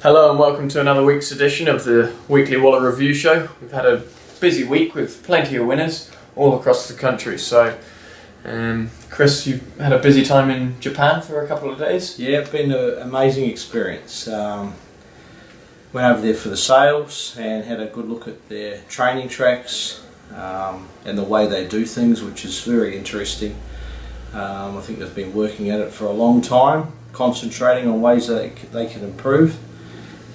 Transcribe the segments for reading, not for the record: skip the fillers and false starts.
Hello and welcome to another week's edition of the Weekly Waller Review Show. We've had a busy week with plenty of winners all across the country. So, Chris, you've had a busy time in Japan for a couple of days. Yeah, it's been an amazing experience. Went over there for the sales and had a good look at their training tracks and the way they do things, which is very interesting. I think they've been working at it for a long time, concentrating on ways that they can improve.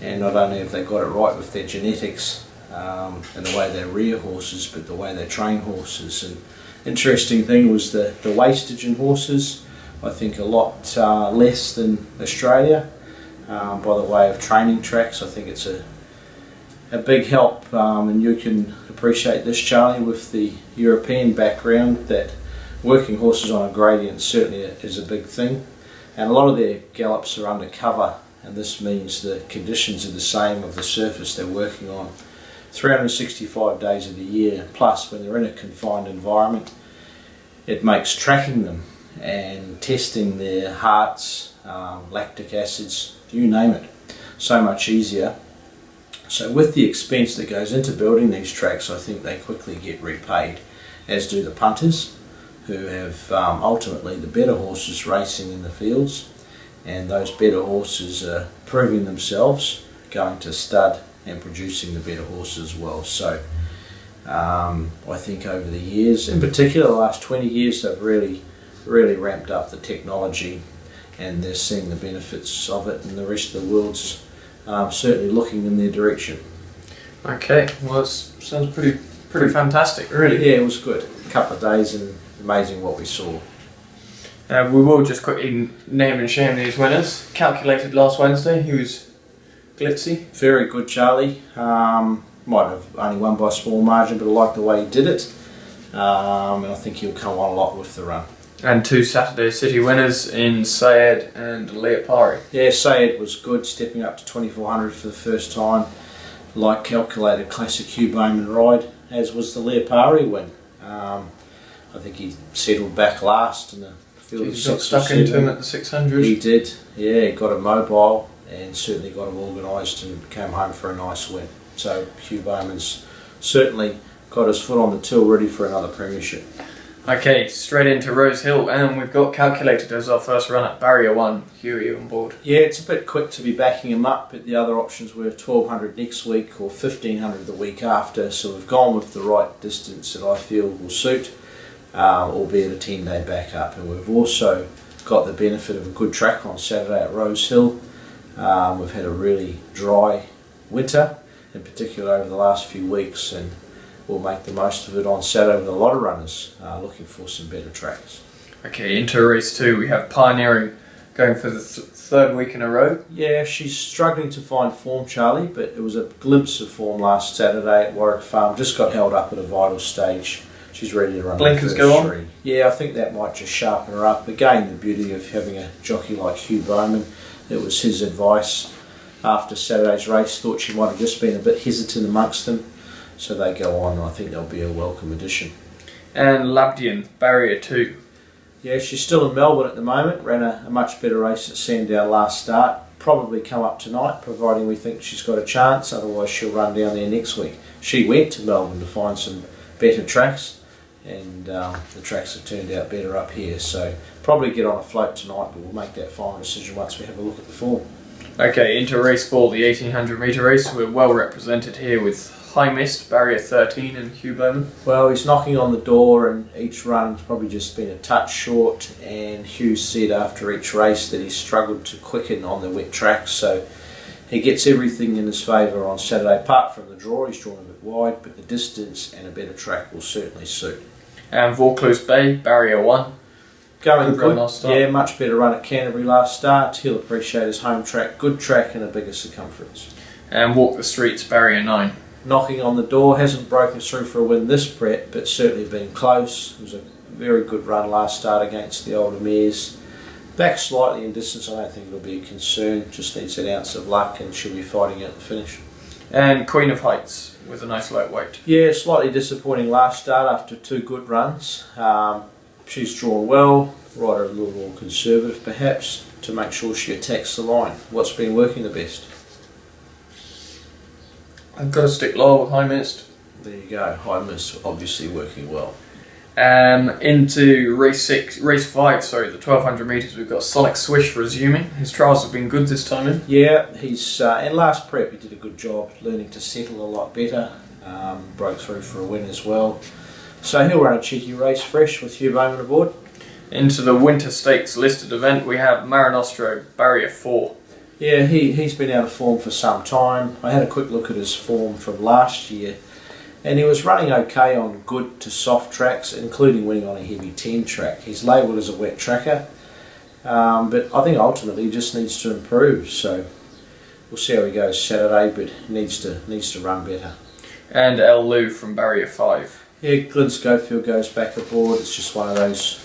And not only have they got it right with their genetics and the way they rear horses, but the way they train horses. And interesting thing was the wastage in horses. I think a lot less than Australia by the way of training tracks. I think it's a big help, and you can appreciate this, Charlie, with the European background, that working horses on a gradient certainly is a big thing. And a lot of their gallops are under cover, and this means the conditions are the same of the surface they're working on 365 days of the year. Plus, when they're in a confined environment, it makes tracking them and testing their hearts, lactic acids, you name it, so much easier. So with the expense that goes into building these tracks, I think they quickly get repaid, as do the punters, who have ultimately the better horses racing in the fields. And those better horses are proving themselves, going to stud and producing the better horses as well. So I think over the years, in particular the last 20 years, they've really ramped up the technology, and they're seeing the benefits of it, and the rest of the world's certainly looking in their direction. Okay, well it sounds pretty fantastic, really. Yeah, it was good. A couple of days and amazing what we saw. We will just quickly name and shame these winners. Calculated last Wednesday, he was glitzy. Very good, Charlie. Might have only won by a small margin, but I like the way he did it. And I think he'll come on a lot with the run. And two Saturday City winners in Syed and Leopari. Yeah, Syed was good, stepping up to 2400 for the first time. Like Calculated Classic Cubone ride, as was the Leopari win. I think he settled back last in the field of 6 got stuck into him at the 600. He did, yeah, he got him mobile and certainly got him organised and came home for a nice win. So Hugh Bowman's certainly got his foot on the till, ready for another premiership. Okay, straight into Rose Hill, and we've got Calculated as our first run at Barrier 1. Hugh, are you on board? Yeah, it's a bit quick to be backing him up, but the other options were 1200 next week or 1500 the week after, so we've gone with the right distance that I feel will suit. Albeit a 10-day backup, and we've also got the benefit of a good track on Saturday at Rose Hill. We've had a really dry winter, in particular over the last few weeks, and we'll make the most of it on Saturday with a lot of runners looking for some better tracks. Okay, into race 2 we have Pioneering going for the third week in a row. Yeah, she's struggling to find form, Charlie, but it was a glimpse of form last Saturday at Warwick Farm. Just got held up at a vital stage. She's ready to run. Blinkers go on? Yeah, I think that might just sharpen her up. Again, the beauty of having a jockey like Hugh Bowman. It was his advice after Saturday's race. Thought she might have just been a bit hesitant amongst them. So they go on, and I think they'll be a welcome addition. And Labdian, Barrier 2. Yeah, she's still in Melbourne at the moment. Ran a much better race at Sandown last start. Probably come up tonight, providing we think she's got a chance. Otherwise she'll run down there next week. She went to Melbourne to find some better tracks, and the tracks have turned out better up here, so probably get on a float tonight, but we'll make that final decision once we have a look at the form. Okay, into race 4, the 1800 metre race. We're well represented here with High Mist, Barrier 13 and Hugh Bowman. Well, he's knocking on the door, and each run's probably just been a touch short, and Hugh said after each race that he struggled to quicken on the wet tracks, so he gets everything in his favour on Saturday. Apart from the draw, he's drawn a bit wide, but the distance and a better track will certainly suit. And Vaucluse Bay, Barrier 1. Going good, yeah, much better run at Canterbury last start. He'll appreciate his home track, good track and a bigger circumference. And Walk the Streets, Barrier 9. Knocking on the door, hasn't broken through for a win this prep, but certainly been close. It was a very good run last start against the older mares. Back slightly in distance, I don't think it'll be a concern, just needs an ounce of luck and she'll be fighting at the finish. And Queen of Heights with a nice lightweight. Yeah, slightly disappointing last start after 2 good runs. She's drawn well, rider a little more conservative perhaps, to make sure she attacks the line. What's been working the best? I've got to stick loyal with High Mist. There you go. High Mist obviously working well. Into race 5, the 1200 metres, we've got Sonic Swish resuming. His trials have been good this time in. Yeah, he's in last prep he did a good job, learning to settle a lot better. Broke through for a win as well. So he'll run a cheeky race fresh with Cubone aboard. Into the Winter Stakes listed event, we have Marinostro, Barrier 4. Yeah, he's been out of form for some time. I had a quick look at his form from last year, and he was running okay on good to soft tracks, including winning on a heavy 10 track. He's labelled as a wet tracker, but I think ultimately he just needs to improve. So we'll see how he goes Saturday, but he needs to run better. And El Lou from Barrier 5. Yeah, Glyn Schofield goes back aboard. It's just one of those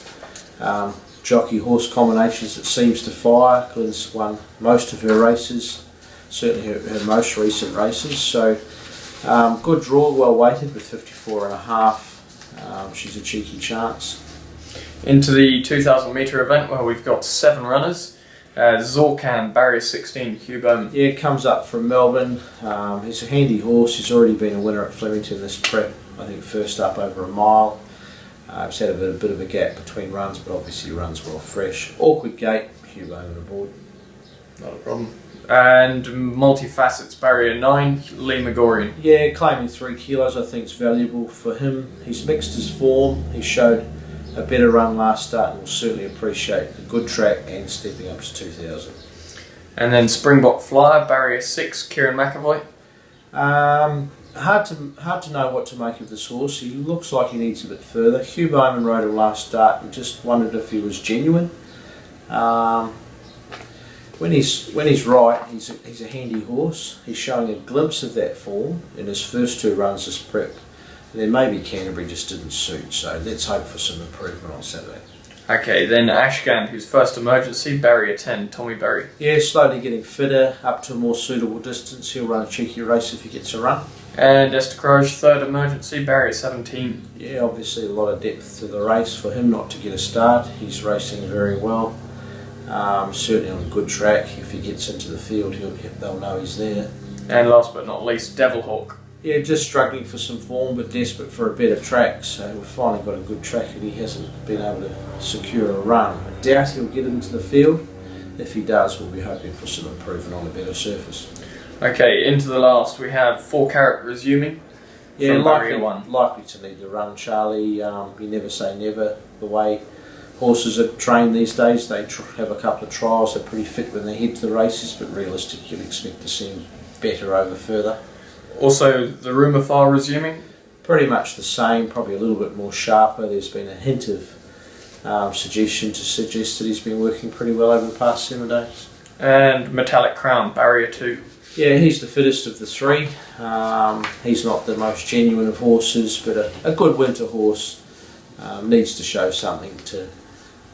jockey horse combinations that seems to fire. Glyn's won most of her races, certainly her most recent races. So good draw, well weighted with 54.5. She's a cheeky chance. Into the 2000 metre event where we've got 7 runners. Zorcan, Barrier 16, Cubone. Yeah, comes up from Melbourne. He's a handy horse. He's already been a winner at Flemington this prep. I think first up over a mile. He's had a bit of a gap between runs, but obviously runs well fresh. Awkward gate, Cubone aboard. Not a problem. And multifacets, Barrier 9, Lima Gauri. Yeah, claiming 3 kilos I think is valuable for him. He's mixed his form. He showed a better run last start and will certainly appreciate the good track and stepping up to 2000. And then Springbok Flyer, Barrier 6, Kieran McAvoy. Hard to know what to make of this horse. He looks like he needs a bit further. Hugh Bowman rode him last start and just wondered if he was genuine. When he's right, he's a handy horse. He's showing a glimpse of that form in his first 2 runs this prep. And then maybe Canterbury just didn't suit, so let's hope for some improvement on Saturday. Okay, then Ashgan, whose first emergency, Barrier 10, Tommy Berry. Yeah, slowly getting fitter, up to a more suitable distance. He'll run a cheeky race if he gets a run. And Estacroge, third emergency, Barrier 17. Yeah, obviously a lot of depth to the race for him not to get a start. He's racing very well. Certainly on a good track. If he gets into the field, they'll know he's there. And last but not least, Devilhawk. Yeah, just struggling for some form, but desperate for a better track. So we've finally got a good track, and he hasn't been able to secure a run. I doubt he'll get into the field. If he does, we'll be hoping for some improvement on a better surface. Okay, into the last, we have 4 Carat resuming. Yeah, from likely to need the run, Charlie. You never say never. The way horses are trained these days, they have a couple of trials. They're pretty fit when they head to the races, but realistically, you'd expect to see him better over further. Also, the rumour file resuming. Pretty much the same, probably a little bit more sharper. There's been a hint of suggestion to suggest that he's been working pretty well over the past 7 days. And Metallic Crown, Barrier 2. Yeah, he's the fittest of the 3. He's not the most genuine of horses, but a good winter horse. Needs to show something to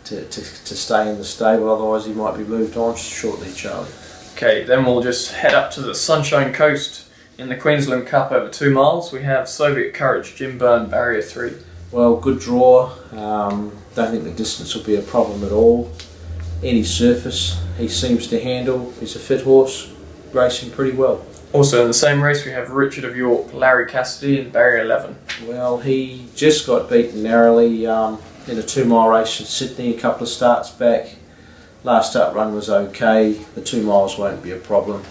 stay in the stable, otherwise he might be moved on shortly, Charlie. Okay, then we'll just head up to the Sunshine Coast. In the Queensland Cup over 2 miles, we have Soviet Courage, Jim Byrne, Barrier 3. Well, good draw. Don't think the distance will be a problem at all. Any surface he seems to handle. He's a fit horse, racing pretty well. Also in the same race we have Richard of York, Larry Cassidy and Barrier 11. Well, he just got beaten narrowly in a 2 mile race in Sydney a couple of starts back. Last start run was okay. The 2 miles won't be a problem.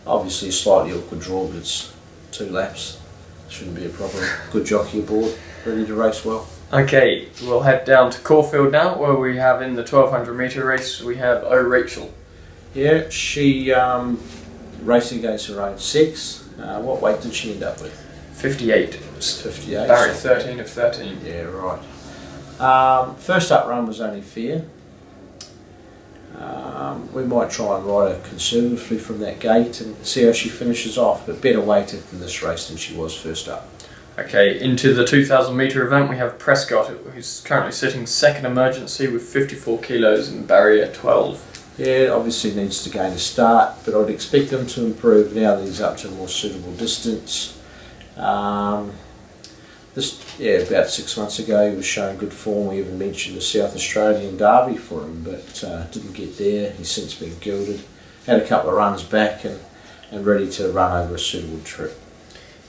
Obviously a slightly awkward draw, but it's 2 laps. Shouldn't be a problem. Good jockey aboard, ready to race well. Okay, we'll head down to Caulfield now, where we have in the 1200 metre race, we have O Rachel. Yeah, she racing against her own sex. What weight did she end up with? 58. 58. Barrier 13 of 13. Yeah, right. First up run was only fair. We might try and ride her conservatively from that gate and see how she finishes off, but better weighted in this race than she was first up. Okay, into the 2000 metre event we have Prescottit, who's currently sitting second emergency with 54 kilos in Barrier 12. Yeah, obviously needs to gain a start, but I'd expect him to improve now that he's up to a more suitable distance. About 6 months ago he was showing good form. We even mentioned the South Australian Derby for him, but didn't get there. He's since been gilded. Had a couple of runs back and and ready to run over a suitable trip.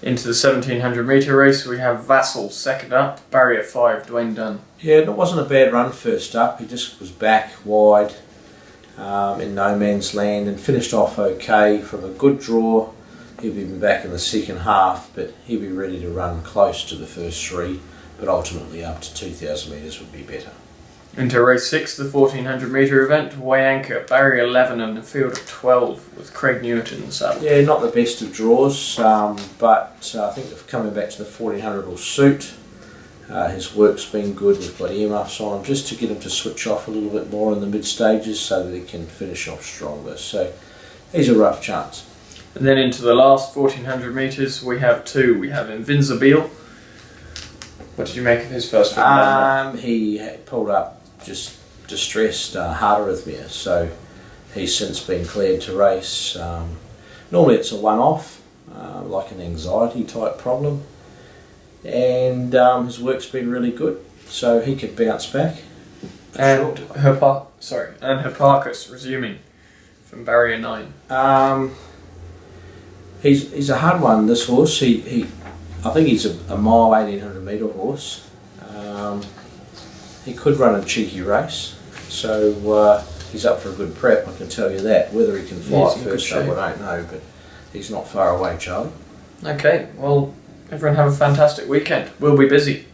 Into the 1700 metre race, we have Vassal second up, barrier 5, Dwayne Dunn. Yeah, it wasn't a bad run first up. He just was back wide in no man's land and finished off okay from a good draw. He'll be back in the second half, but he'll be ready to run close to the first 3, but ultimately up to 2,000 metres would be better. Into race 6, the 1400 metre event, WAnker, barrier 11 and a field of 12 with Craig Newitt in the saddle. Yeah, not the best of draws, but I think coming back to the 1400 will suit. His work's been good. We've got earmuffs on him just to get him to switch off a little bit more in the mid stages so that he can finish off stronger. So he's a rough chance. And then into the last 1400 metres, we have 2. We have Invincible. What did you make of his first one? He had pulled up just distressed heart arrhythmia, so he's since been cleared to race. Normally it's a one-off, like an anxiety type problem, and his work's been really good, so he could bounce back. And Hipparchus resuming from barrier 9. He's a hard one, this horse. I think he's a mile 1800 metre horse. He could run a cheeky race, so he's up for a good prep, I can tell you that. Whether he can fly first up, I don't know, but he's not far away, Charlie. Okay, well, everyone have a fantastic weekend. We'll be busy.